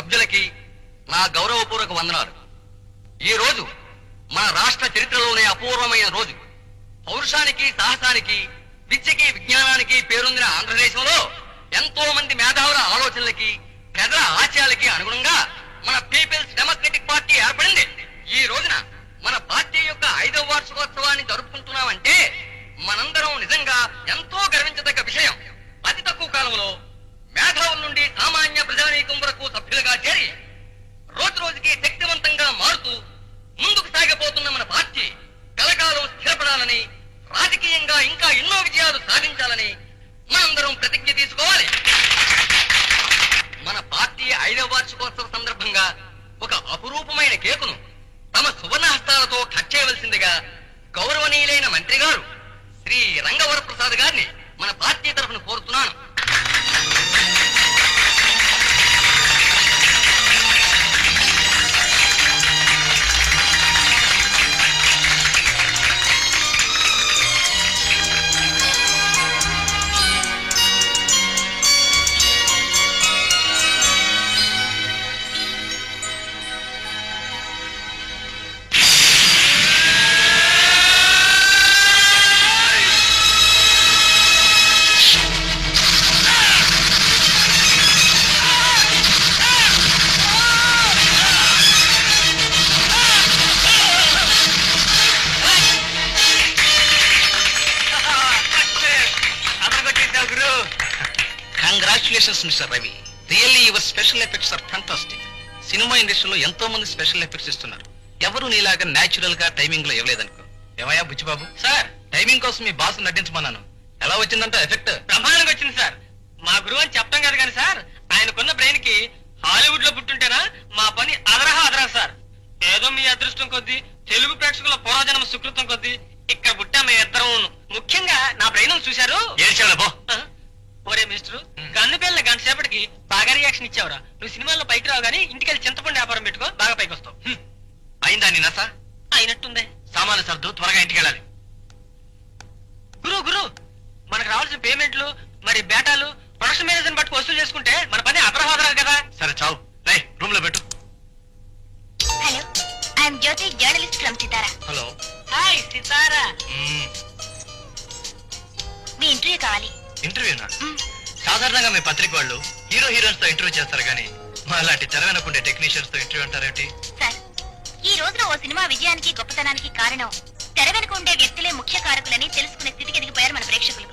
సభ్యులకి నా గౌరవపూర్వక వందనాలు. ఈ రోజు మన రాష్ట్ర చరిత్రలోనే అపూర్వమైన రోజు. పౌరుషానికి, సాహసానికి, విద్యకి, విజ్ఞానానికి పేరొందిన ఆంధ్రదేశంలో ఎంతో మంది మేధావుల ఆలోచనలకి, ప్రజల ఆశయాలకి అనుగుణంగా మన పీపుల్స్ డెమోక్రటిక్ పార్టీ ఏర్పడింది. ఈ రోజున మన పార్టీ యొక్క 5వ వార్షికోత్సవాన్ని జరుపుకుంటున్నామంటే మనందరం నిజంగా ఎంతో గర్వించదగ్గ విషయం. అతి తక్కువ కాలంలో మేధావుల నుండి సామాన్య ప్రజానీకం వరకు సభ్యులుగా చేరి రోజు రోజుకి శక్తివంతంగా మారుతూ ముందుకు సాగిపోతున్న మన పార్టీ కలకాలం స్థిరపడాలని, రాజకీయంగా ఇంకా ఎన్నో విజయాలు సాధించాలని మనందరం ప్రతిజ్ఞ తీసుకోవాలి. మన పార్టీ 5వ వార్షికోత్సవ సందర్భంగా ఒక అపురూపమైన కేకును తమ సువర్ణ హస్తాలతో కట్ చేయవలసిందిగా గౌరవనీయులైన మంత్రి గారు శ్రీ రంగవరప్రసాద్ గారిని మన పార్టీ తరఫున కోరుతున్నాను. Congratulations, Mr. Ravi. Really, your special effects are fantastic. Cinema ఇండస్ట్రీలో ఎంతో మంది స్పెషల్ ఎఫెక్ట్స్ ఇస్తున్నారు. ఎవరు నీలాగా న్యాచురల్ గా టైమింగ్ లో ఇవ్వలేదనుకో. ఏమయ్యా బుచ్చిబాబు? సార్, టైమింగ్ కోసం మీ బాస్ నటించమన్నాను. ఎలా వచ్చిందంటే ఎఫెక్ట్? బ్రహ్మాండంగా వచ్చింది సార్. మా గురువు అని చెప్తాం కదా కానీ సార్, ఆయనకున్న బ్రెయిన్ కి హాలీవుడ్ లో పుట్టుంటేనా మా పని అదరహా సార్. ఏదో మీ అదృష్టం కొద్దీ, తెలుగు ప్రేక్షకుల పూర్వజన్మ సుకృతం కొద్దీ ఇక్కడ పుట్టా మీ ఇద్దరం. ముఖ్యంగా నా బ్రెయిన్ చూశారు. ఒరే మిస్టర్, గన్ను పిల్లల గంట సేపటికి బాగా రియాక్షన్ ఇచ్చావురా. నువ్వు సినిమాల్లో పైకి రావు గానీ ఇంటికెళ్ళి చింతపండు వ్యాపారం పెట్టుకో, బాగా పైకి వస్తావు. అయిందా నీ నస? అయినట్టుందే. సామాన్లు సర్దు, త్వరగా ఇంటికి వెళ్ళాలి. గురు మనకు రావాల్సిన పేమెంట్లు, మరి బేటాలు, ప్రొడక్షన్ మేనేజర్ బట్టి వసూలు చేసుకుంటే మన పని అపరహోదరాలు కదా. సరే చావు, రై రూమ్ లో పెట్టు. Hello, I'm Jyoti, journalist from Sitara. Hello. Hi Sitara. మీ ఇంటర్వ్యూ కావాలి. ఇంటర్వ్యూనా? సాధారణంగా మీ పత్రిక వాళ్ళు హీరో హీరోయిన్స్ తో ఇంటర్వ్యూ చేస్తారు కానీ మా అలాంటి తెరవెనకుండే టెక్నీషియన్స్ తో ఇంటర్వ్యూ అంటారేంటి? సార్, ఈ రోజున ఓ సినిమా విజయానికి, గొప్పతనానికి కారణం తెర వెనుక ఉండే వ్యక్తులే ముఖ్య కారకులని తెలుసుకునే స్థితికి ఎదిగిపోయారు మన ప్రేక్షకులు.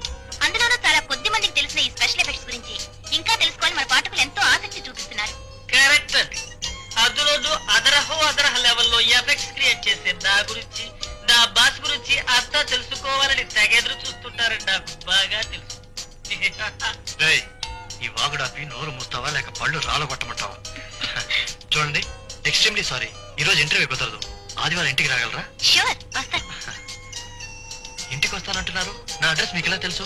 అందులోనూ చాలా కొద్ది మందికి తెలిసిన ఈ స్పెషల్ ఎఫెక్ట్స్ గురించి ఇంకా తెలుసుకోవాలి మన పాఠకులు ఎంతో ఆసక్తి చూపిస్తున్నారు. కరెక్ట్ అండి. అందులోనూ అదరహ లెవెల్లో ఎఫెక్ట్స్ క్రియేట్ చేసే నా గురించి, నా బాస్ గురించి అంతా తెలుసుకోవాలని తెగెదురు చూస్తుంటారని నాకు బాగా తెలుసు. ఈ వాగుడాపి నోరు మూస్తావా లేక పళ్ళు రాళ్ళు కొట్టమంటావా? చూడండి, ఎక్స్ట్రీమ్లీ సారీ, ఈ రోజు ఇంటర్వ్యూ కుదరదు. ఆదివారం ఇంటికి రాగలరా? ష్యూర్, వస్తాను. ఇంటికి వస్తానంటున్నారు, నా అడ్రస్ మీకు ఎలా తెలుసు?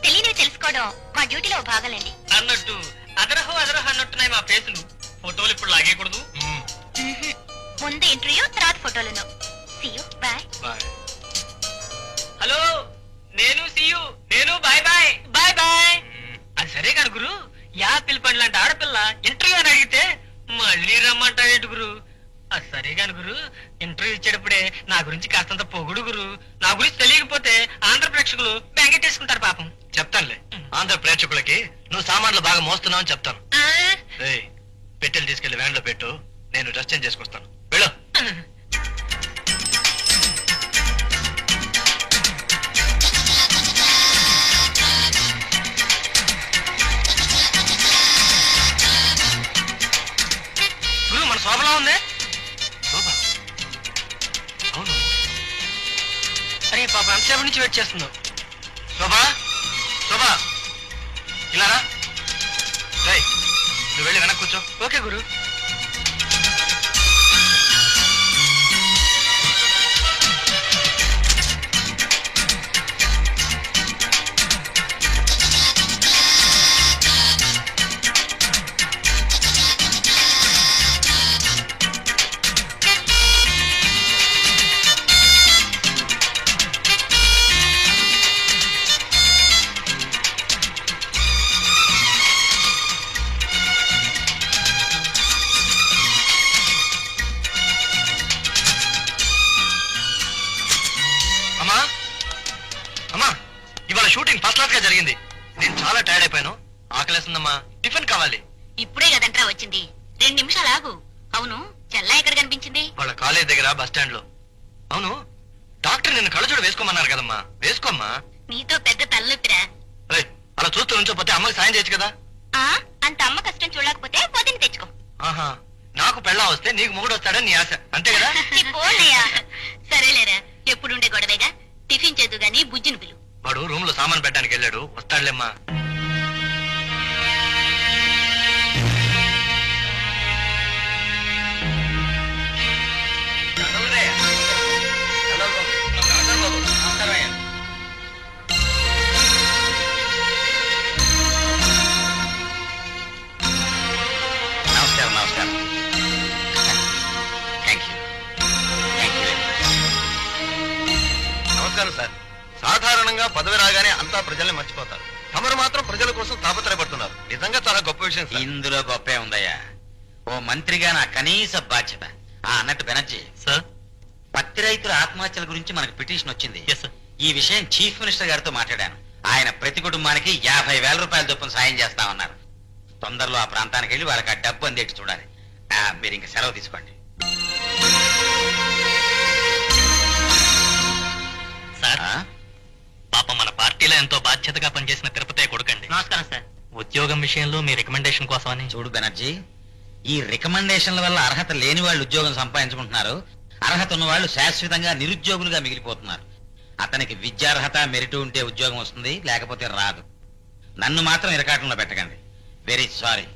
తెలియనివి తెలుసుకోవడం మా డ్యూటీలో భాగాలండి. అన్నట్టు అదరహో అన్నట్టున్నాయి మా ఫేసులు. ఫోటోలు ఇప్పుడు లాగేయకూడదు. ముందు ఇంటర్వ్యూ, తర్వాత ఫోటోలను. See you, bye. Bye. Hello, నేను సీయు, నేను బాయ్ బాయ్ బాయ్ బాయ్. అది సరే కాదు గురు, యాపిల్ పండు లాంటి ఆడపిల్ల ఇంటర్వ్యూ అని అడిగితే మళ్ళీ రమ్మంటావేంటి గురు? అది సరే కాని గురు, ఇంటర్వ్యూ ఇచ్చేటప్పుడే నా గురించి కాస్తంత పొగుడు గురు. నా గురించి తెలియకపోతే ఆంధ్ర ప్రేక్షకులు బెంగెట్టేసుకుంటారు పాపం. చెప్తానులే, ఆంధ్ర ప్రేక్షకులకి నువ్వు సామాన్లు బాగా మోస్తున్నావు అని చెప్తాను. పెట్టెలు తీసుకెళ్లి వ్యాన్ లో పెట్టు, నేను డ్రెస్ చేంజ్ చేసుకొస్తాను. వెళ్ళు. గురు, మన శోభలా ఉంది. అవును. అరే పాప, ఎంతసేపు నుంచి వెయిట్ చేస్తున్నావు. శోభా, శోభా, ఇలా రా. నువ్వు వెళ్ళి వెనక్కి కూర్చో. ఓకే గురు. క్లాస్ గా జరిగింది. నేను చాలా టైర్డ్ అయిపోయాను. ఆకలేస్తుందమ్మా, టిఫిన్ కావాలి. ఇప్పుడే కదంట్రా వచ్చింది, 2 నిమిషాలు ఆగు. అవును, చెల్లా ఎక్కడ కనిపించింది? వాళ్ళ కాలేజ్ దగ్గర బస్ స్టాండ్ లో. అవును, డాక్టర్ నిన్ను కళ్ళజోడు వేసుకోమన్నారు కదమ్మా, వేసుకోమ్మా. నీతో పెద్ద తలనొప్పిరా. ఏయ్, అలా చూస్తూ నుంచోపోతే అమ్మకి సాయం చేయొచ్చు కదా. ఆ అంత అమ్మ కష్టం చూడకపోతే పొద్దున్న తెచ్చుకో. ఆహా, నాకు పెళ్ళా వస్తే నీకు మొగుడు వస్తాడని నీ ఆశ, అంతే కదా? నీ పోన్నయ్యా. సరేలేరా, ఎప్పుడుండే గొడవేగా. టిఫిన్ చేద్దు గాని బుజ్జిని పిలు. వాడు రూమ్ లో సామాన్ పెట్టడానికి వెళ్ళాడు, వస్తాడులేమ్మా. నమస్కారం నమస్కారం. థ్యాంక్ యూ నమస్కారం సార్. సాధారణంగా పదవి రాగానే అంతా ప్రజల్ని మర్చిపోతారు. తమరు మాత్రం ప్రజల కోసం తాపత్రయపడుతున్నారు. నిజంగా చాలా గొప్ప విషయం సార్. ఇందులో గొప్పే ఉందయ్యా. ఓ మంత్రిగా నా కనీస బాధ్యత. అన్నట్టు బెనర్జీ సార్, పత్తి రైతుల ఆత్మహత్యల గురించి మనకు పిటిషన్ వచ్చింది. Yes sir. ఈ విషయం చీఫ్ మినిస్టర్ గారితో మాట్లాడాను. ఆయన ప్రతి కుటుంబానికి 50,000 రూపాయల చొప్పున సాయం చేస్తామన్నారు. తొందరలో ఆ ప్రాంతానికి వెళ్ళి వాళ్ళకి ఆ డబ్బు అందేటి చూడాలి. మీరు ఇంక సెలవు తీసుకోండి. సార్, ఆ? పాప మన పార్టీలో ఎంతో బాధ్యతగా పనిచేసిన తిరుపతి కొడుకండి. నమస్కారం సార్. ఉద్యోగం విషయంలో మీ రికమెండేషన్ కోసమని. చూడు బెనర్జీ, ఈ రికమెండేషన్ల వల్ల అర్హత లేని వాళ్ళు ఉద్యోగం సంపాదించుకుంటున్నారు. అర్హత ఉన్న వాళ్ళు శాశ్వతంగా నిరుద్యోగులుగా మిగిలిపోతున్నారు. అతనికి విద్యార్హత మెరిట్ ఉంటే ఉద్యోగం వస్తుంది, లేకపోతే రాదు. నన్ను మాత్రం ఇరకాటంలో పెట్టకండి. Very sorry.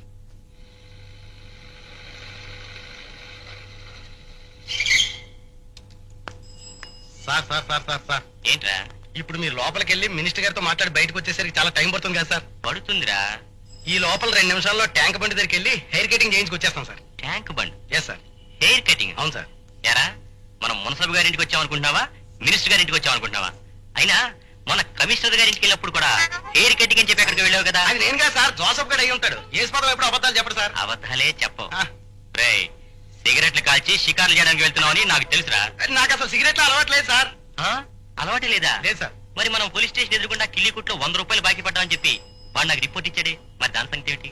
Sir sir sir sir sir ఏంట్రా? ఇప్పుడు మీరు లోపలికి వెళ్ళి మినిస్టర్ గారితో మాట్లాడి బయటకు వచ్చేసరికి చాలా టైం పడుతుంది కదా సార్. పడుతుందిరా. ఈ లోపల 2 నిమిషాల్లో ట్యాంక్ బండి దగ్గరికి వెళ్ళి హెయిర్ కటింగ్ చేయించుకొచ్చేస్తాం sir. Tank Bund yes sir. Hair cutting. అవును సార్. ఎరా, మనం మున్సబ్ గారింటికి వచ్చామనుకుంటున్నావా, మినిస్టర్ గారింటికి వచ్చామనుకుంటున్నావా? అయినా మన కమిషనర్ గారింటికి వెళ్ళినప్పుడు కూడా హెయిర్ కటింగ్ అని చెప్పి అక్కడికి వెళ్ళావు కదా. అది నేను కాదు సార్, జోసఫ్ గడ్ అయి ఉంటాడు. ఏ పదం ఎప్పుడు అబద్ధాలు చెప్పడు సార్. అబద్ధాలే చెప్పవు. ఆ. రేయ్, సిగరెట్లు కాల్చి షికార్లు చేయడానికి వెళ్తున్నావని నాకు తెలుసురా. నాకు అసలు సిగరెట్లు అలవాట్లేదు సార్. అలవాటే లేదా? లేదు సార్. మరి మనం పోలీస్ స్టేషన్ ఎదురుకుండా కిల్లికుట్లో 100 రూపాయలు బాకీ పడ్డామని చెప్పి వాడు నాకు రిపోర్ట్ ఇచ్చాడే, మరి దాని సంగతి ఏమిటి?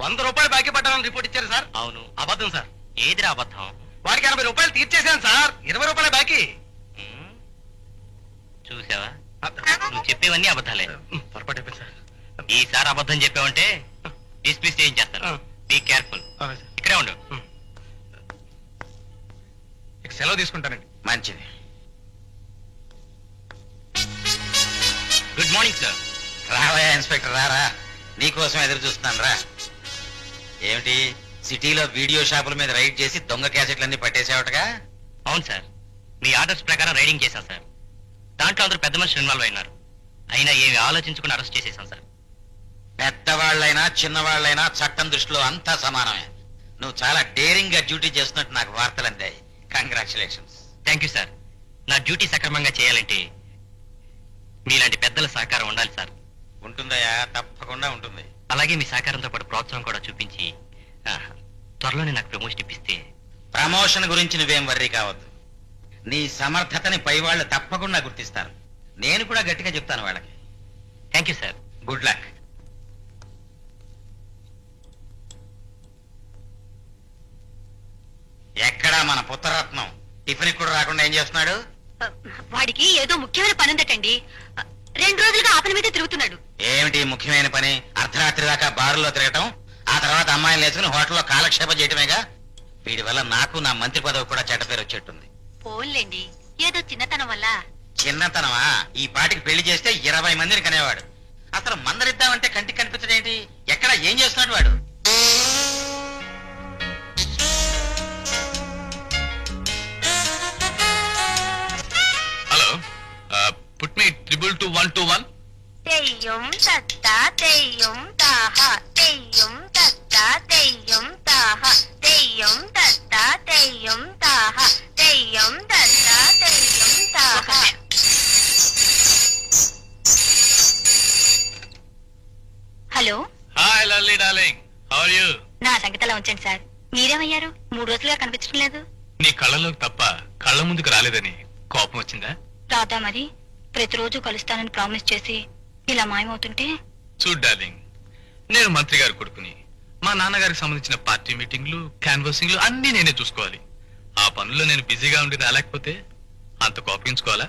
100 రూపాయలు బాకీ పడ్డానని రిపోర్ట్ ఇచ్చారు సార్. అవును. అబద్ధం సార్. ఏదిరా అబద్ధం? వాడికి 80 రూపాయలు తీర్చేశాను సార్. 20 రూపాయలు బాకీ. ఉమ్, చూసావా, నువ్వు చెప్పేవన్నీ అబద్ధాలే. పొరపాటు అయిపోయింది సార్. ఈసారి అబద్ధం చెప్పావంటే డిస్మిస్ చేయించేస్తాను. Be careful. ఇక్కడే ఉండు. ఇక సెలవు తీసుకుంటానండి. మంచిది. Good morning sir. రావయ్యా ఇన్స్పెక్టర్, రారా. నీకోసం ఎదురు చూస్తున్నాను, రా. ఏమిటి, సిటీలో వీడియో షాపుల మీద రైడ్ చేసి దొంగ క్యాసెట్లన్నీ పట్టేసావటగా? అవును సార్, మీ ఆర్డర్స్ ప్రకారం రైడింగ్ చేశాం సార్. దాంట్లో అందరూ పెద్ద మనుషులు ఇన్వాల్వ్ అయినారు. అయినా ఏమి ఆలోచించుకుని అరెస్ట్ చేసేసాం సార్. పెద్దవాళ్ళైనా చిన్నవాళ్ళైనా చట్టం దృష్టిలో అంతా సమానమే. నువ్వు చాలా డేరింగ్ గా డ్యూటీ చేస్తున్నట్టు నాకు వార్తలు అందాయి. కంగ్రాచులేషన్స్. Thank you sir. నా డ్యూటీ సక్రమంగా చేయాలంటే మీలాంటి పెద్దల సహకారం ఉండాలి సార్. ఉంటుందయ్యా, తప్పకుండా ఉంటుంది. అలాగే మీ సహకారంతో పాటు ప్రోత్సాహం కూడా చూపించి త్వరలోనే నాకు ప్రమోషన్ ఇప్పిస్తే. ప్రమోషన్ గురించి నువ్వేం వర్రీ కావద్దు. నీ సమర్థతని పై వాళ్ళు తప్పకుండా గుర్తిస్తారు. నేను కూడా గట్టిగా చెప్తాను వాళ్ళకి. Thank you sir. Good luck. ఎక్కడా మన పుత్రరత్నం టిఫిన్ కూడా రాకుండా ఏం చేస్తున్నాడు? వాడికి ఏదో ముఖ్యమైన పని ఉందటండి. 2 రోజులుగా ఆ పని మీద తిరుగుతున్నాడు. ఏమిటి ముఖ్యమైన పని? అర్ధరాత్రి దాకా బారుల్లో తిరగటం, ఆ తర్వాత అమ్మాయిని లేచుకుని హోటల్లో కాలక్షేపం చేయటమేగా. వీడి వల్ల నాకు నా మంత్రి పదవి కూడా చెడ్డ పేరు వచ్చేట్టుంది. పోన్లేండి, ఏదో చిన్నతనం వల్ల. చిన్నతనమా? ఈ పాటికి పెళ్లి చేస్తే 20 మందిని కనేవాడు. అసలు మందరిద్దామంటే కంటికి కనిపించడేంటి? ఎక్కడ ఏం చేస్తున్నాడు వాడు? Hello, put me 222-121. తెయ్యం తత్తా తెయ్యం తాహ, తెయ్యం తత్తా తెయ్యం తాహ, తెయ్యం తత్తా తెయ్యం తాహ, తెయ్యం తత్తా తెయ్యం తాహ. Hello. Hi lovely darling, how are you? నా సంగతి అలా ఉంచండి సార్. మీరేమయ్యారు? 3 రోజులుగా కనిపించడం లేదు. నీ కళ్ళలోకి తప్ప కళ్ళ ముందుకు రాలేదని కోపం వచ్చిందా? రాదా మరి? ప్రతిరోజు కలుస్తానని ప్రామిస్ చేసి ఇలా మాయమవుతుంటే చూడు డార్లింగ్, నేను మంత్రి గారి కొడుకుని. మా నాన్నగారికి సంబంధించిన పార్టీ మీటింగ్లు, క్యాన్వాసింగ్లు అన్నీ నేనే చూసుకోవాలి. ఆ పనుల్లో నేను బిజీగా ఉండి రాలేకపోతే అంత కోపగించుకోవాలా?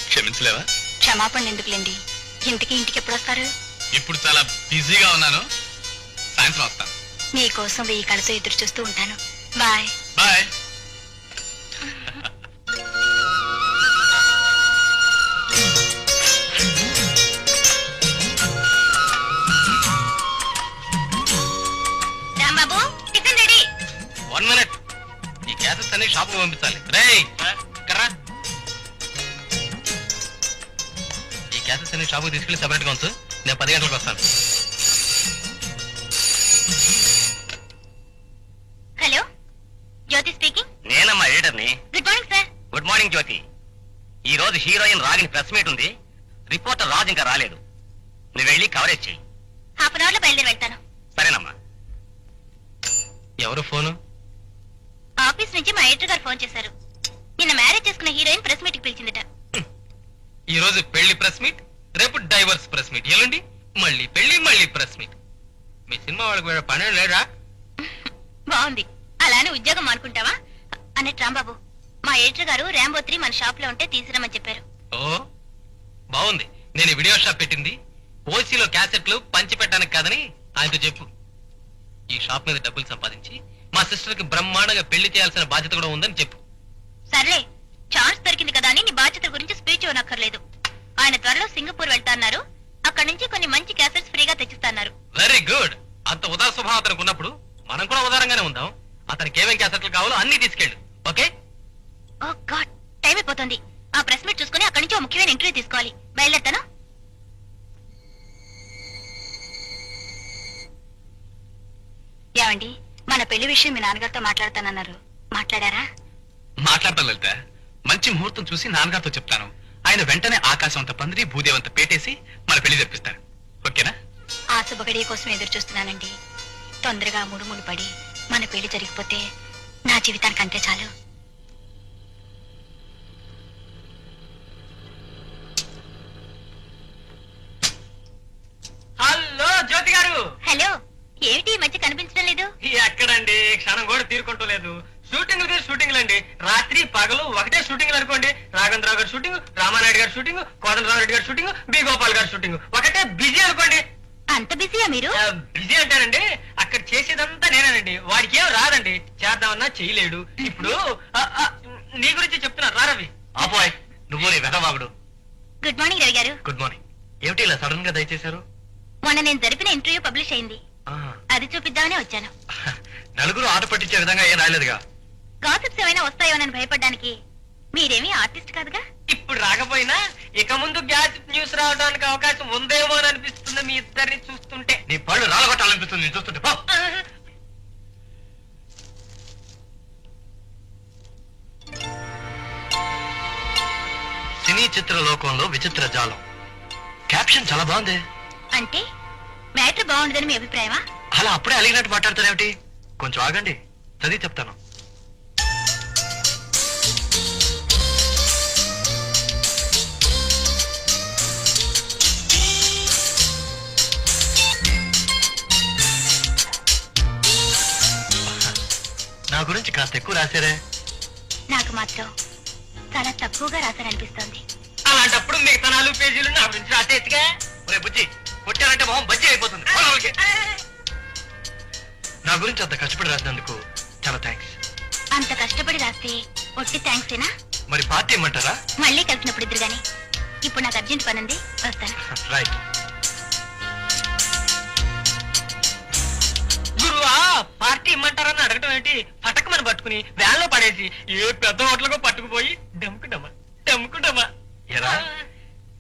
క్షమించలేవా? క్షమాపణ ఎందుకులేండి. ఇంటికి ఎప్పుడు వస్తారు? ఇప్పుడు చాలా బిజీగా ఉన్నాను, సాయంత్రం వస్తాను. మీకోసం 1000 కళ్ళతో ఎదురు చూస్తూ ఉంటాను. Bye. Bye. Rambabu, tiffin ready. 1 minute. ఈ గ్యాసెస్ అన్ని షాప్ పంపించాలి. రేయ్ కర్రా, ఈ గ్యాసెస్ అన్ని షాపుకి తీసుకెళ్లి సెపరేట్ గా ఉంచు. నేను 10 గంటలకు వస్తాను. Hello, Jyoti speaking. నేనమ్మా ఎడిటర్ని. Good morning sir. Good morning Jyoti. ఈ రోజు హీరోయిన్ రాగిని ప్రెస్ మీట్ ఉంది. రిపోర్టర్ రాజు ఇంకా రాలేదు. నువ్వు వెళ్ళి కవరేజ్ చెయ్యి. హాఫ్ అన్ అవర్ లో బయలుదేరి వెళ్తాను. సరేనమ్మా. ఎవరు ఫోను? ఆఫీస్ నుంచి మా ఎడిటర్ గారు ఫోన్ చేశారు. నిన్న మ్యారేజ్ చేసుకున్న హీరోయిన్ ప్రెస్ మీట్ కి పిలిచిందట. ఈ రోజు పెళ్లి ప్రెస్ మీట్, రేపు డైవర్స్ ప్రెస్ మీట్, ఎల్లుండి మళ్ళీ పెళ్లి, మళ్ళీ ప్రెస్ మీట్. మీ సినిమా వాళ్ళకి వేరే పని లేదా? బాగుంది. అలానే ఉద్యోగం అనుకుంటావా అన్నట్టు రాంబాబు, మా ఎడిటర్ గారు ర్యాంబో 3 మన షాప్ లో ఉంటే తీసుకురమ్మని చెప్పారు. ఓ బాగుంది. నేను వీడియో షాప్ పెట్టింది ఓసీలో క్యాసెట్లు పంచి పెట్టడానికి కాదని ఆయనతో చెప్పు. ఈ షాప్ మీద డబ్బులు సంపాదించి మా సిస్టర్ కి బ్రహ్మాండంగా పెళ్లి చేయాల్సిన బాధ్యత కూడా ఉందని చెప్పు. సర్లే, ఛాన్స్ దొరికింది కదా అని నీ బాధ్యతల గురించి స్పీచ్ ఇవ్వనక్కర్లేదు. ఆయన త్వరలో సింగపూర్ వెళ్తా అన్నారు. అక్కడి నుంచి కొన్ని మంచి క్యాసెట్స్ ఫ్రీగా తెచ్చిస్తున్నారు. Very good. అంత ఉదార స్వభావం అతనికి ఉన్నప్పుడు మనం కూడా ఉదారంగానే ఉందాం. అతనికి ఏమేం క్యాసెట్లు కావాలో అన్ని తీసుకెళ్ళు. ఓకే? ఓ గాడ్, టైం అయిపోతుంది. ఆ ప్రెస్ మీట్ చూసుకుని అక్కడి నుంచి ఒక ముఖ్యమైన ఇంటర్వ్యూ తీసుకోవాలి. బయలుదేరుతాను. ఏమండి, మన పెళ్లి విషయం మీ నాన్నగారితో మాట్లాడతానన్నారు. మాట్లాడారా? మాట్లాడతాను లలిత. మంచి ముహూర్తం చూసి నాన్నగారితో చెప్తాను. ఆయన వెంటనే ఆకాశం అంత పందిరి, భూదేవంత పేటేసి మన పెళ్లి జరిపిస్తారు. ఓకేనా? ఆ శుభగడియ కోసం ఎదురు చూస్తున్నానండి. తొందరగా ముడుములు పడి మన పెళ్లి జరిగిపోతే నా జీవితానికి అంతే చాలు. హలో జ్యోతి గారు. హలో, ఏమిటి ఈ మధ్య కనిపించడం లేదు? ఎక్కడండి, క్షణం కూడా తీరుకుంటలేదు. షూటింగ్లు అండి. రాత్రి పగలు ఒకటే షూటింగ్లు అనుకోండి. రాఘవేంద్రరావు గారి షూటింగ్, రామానాయుడు గారి షూటింగ్, కోదండరావు రెడ్డి గారి షూటింగ్, బి గోపాల్ గారి షూటింగ్, ఒకటే బిజీ అనుకోండి. అంత బిజీయా మీరు? బిజీ అంటానండి, అక్కడ చేసేదంతా నేనేనండి. వాడికి ఏం రాదండి, చేద్దామన్నా చేయలేడు. ఇప్పుడు నీ గురించి చెప్తున్నా, రా రవి. ఆపోయ్, నువ్వు నీ వెదవాగుడు. గుడ్ మార్నింగ్ రవి గారు. Good morning. ఏమిటి ఇలా సడన్ గా దయచేశారు? మొన్న నేను జరిపిన ఇంటర్వ్యూ పబ్లిష్ అయింది. అది చూపిద్దామనే వచ్చాను. నలుగురు ఆట పట్టించే విధంగా ఏం రాలేదుగా. గాసిప్స్ ఏమైనా వస్తాయోనని భయపడ్డానికి. మీరేమీ ఆర్టిస్ట్ కాదుగా. ఇప్పుడు రాకపోయినా ఇక ముందు గ్యాసిప్ న్యూస్ రావడానికి అవకాశం ఉందేమో అని అనిపిస్తుంది మీ ఇద్దరిని చూస్తుంటే. నీ పళ్ళు రాలగొట్టాలనిపిస్తుంది నేను చూస్తుంటే. పో. సినీ చిత్ర లోకంలో విచిత్ర జాలం. క్యాప్షన్ చాలా బాగుంది. అంటే మ్యాటర్ బాగుండదని మీ అభిప్రాయమా? అలా అప్పుడే అలిగినట్టు మాట్లాడుతానేమిటి? కొంచెం ఆగండి, చదివి చెప్తాను. నా గురించి కాస్త ఎక్కువ రాశారే. నాకు మాత్రం చాలా తక్కువగా రాశారనిపిస్తోంది. అలాంటప్పుడు మిగతా 4 పేజీలు నా గురించి రాసేట్టుగా. ఒరే బుజ్జి, కొట్టారంటే మొహం బజ్జి అయిపోతుంది. నా గురించి అంత కష్టపడి రాసినందుకు చాలా థ్యాంక్స్. అంత కష్టపడి రాస్తే ఒట్టి థ్యాంక్సేనా? మరి పార్టీ ఇమ్మంటారా? మళ్ళీ కలిసినప్పుడు ఇద్దరు గాని. ఇప్పుడు నాకు అర్జెంట్ పని ఉంది, వస్తాను. రైట్. గురువా, పార్టీ ఇమ్మంటారని అడగటం ఏంటి? పటకమని పట్టుకుని వ్యాన్లో పడేసి ఏ పెద్ద హోటల్కో పట్టుకుపోయి డమ్ముకుంటామా. ఎరా,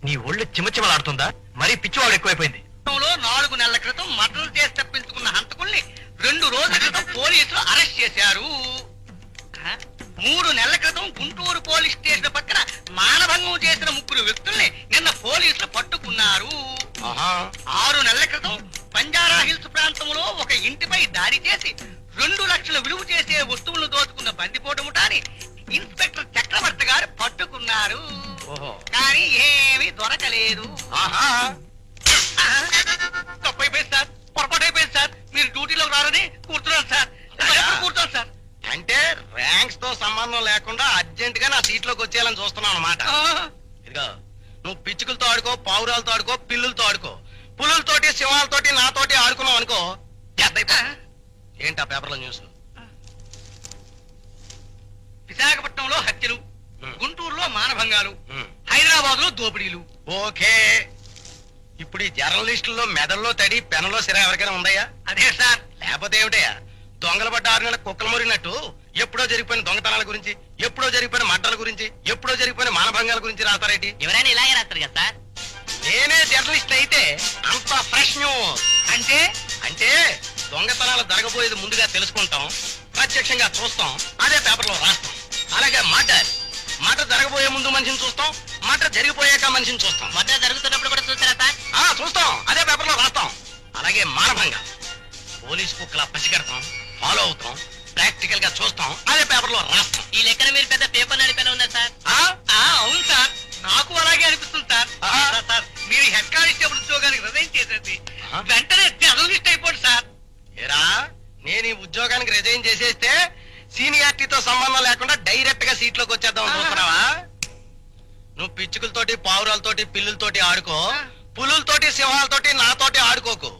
నీ ఒళ్ళు చిమచిమలాడుతుందా? మరీ పిచ్చివాడు ఎక్కువైపోయింది. 4 నెలల క్రితం మర్డర్ చేసి తప్పించుకున్న హంతకుల్ని 2 రోజుల క్రితం పోలీసులు అరెస్ట్ చేశారు. 3 నెలల క్రితం గుంటూరు పోలీస్ స్టేషన్ పక్కన మానభంగం చేసిన 3 వ్యక్తుల్ని నిన్న పోలీసులు పట్టుకున్నారు. 6 నెలల క్రితం బంజారా హిల్స్ ప్రాంతంలో ఒక ఇంటిపై దాడి చేసి 2 లక్షల విలువ చేసే వస్తువులను దోచుకున్న బందిపోటు ముఠాని ఇన్స్పెక్టర్ చక్రవర్తి గారు పట్టుకున్నారు. కానీ ఏమీ దొరకలేదు. కూర్చున్నాను సార్ కూర్చోను సార్. అంటే ర్యాంక్స్ తో సంబంధం లేకుండా అర్జెంట్ గా నా సీట్లోకి వచ్చేయాలని చూస్తున్నావు అన్నమాట. ఇదిగో నువ్వు పిచ్చుకలతో ఆడుకో, పావురాలతో ఆడుకో, పిల్లులతో ఆడుకో, పులులతోటి సింహాలతోటి నాతోటి ఆడుకున్నావు అనుకో ఏంటా పేపర్లో న్యూస్? విశాఖపట్నంలో హత్యలు, ఉమ్. గుంటూరులో మానభంగాలు, ఉమ్. హైదరాబాద్ లో దోపిడీలు. ఓకే, ఇప్పుడు ఈ జర్నలిస్టుల్లో మెదల్లో తడి పెనలో సిరా ఎవరికైనా ఉందయ్యా? అదే సార్. లేకపోతే ఏమిటయ్యా, దొంగలు పడ్డ 6 నెలల కుక్కలు మొరిగినట్టు ఎప్పుడో జరిగిపోయిన దొంగతనాల గురించి, ఎప్పుడో జరిగిపోయిన మడ్డల గురించి, ఎప్పుడో జరిగిపోయిన మానభంగాల గురించి రాస్తారేటి? ఎవరైనా ఇలాగే రాస్తారు కదా సార్. నేనే జర్నలిస్ట్ అయితే అంత ఫ్రెష్ న్యూస్. అంటే అంటే దొంగతనాలు జరగబోయేది ముందుగా తెలుసుకుంటాం, ప్రత్యక్షంగా చూస్తాం, అదే పేపర్లో రాస్తాం. అలాగే మర్డర్ జరగబోయే ముందు మనిషిని చూస్తాం, మర్డర్ జరిగిపోయాక మనిషిని చూస్తాం. మధ్య జరుగుతున్నప్పుడు కూడా చూస్తారా సార్? చూస్తాం, అదే పేపర్లో రాస్తాం. అలాగే మానభంగా పోలీస్ కుక్కలా పసిగడతాం, ఫాలో అవుతాం, ప్రాక్టికల్ గా చూస్తాం, అదే పేపర్లో రాస్తాం. ఈ లెక్కన మీరు పెద్ద పేపర్ నడిపేలా ఉన్నారు సార్. అవును సార్, నాకు అలాగే అనిపిస్తుంది సార్. సార్ మీరు హెడ్ కానిస్టేబుల్ ఉద్యోగానికి రిజైన్ చేసేది వెంటనే జర్నలిస్ట్ అయిపోండి సార్. ఏరా, నేను ఈ ఉద్యోగానికి రిజైన్ చేసేస్తే సీనియారిటీతో సంబంధం లేకుండా డైరెక్ట్ గా సీట్లోకి వచ్చేద్దాం చూస్తున్నావా? నువ్వు పిచ్చుకలతోటి, పావురాలతోటి, పిల్లులతోటి ఆడుకో, పులులతోటి, సింహాలతోటి నాతోటి ఆడుకోకు.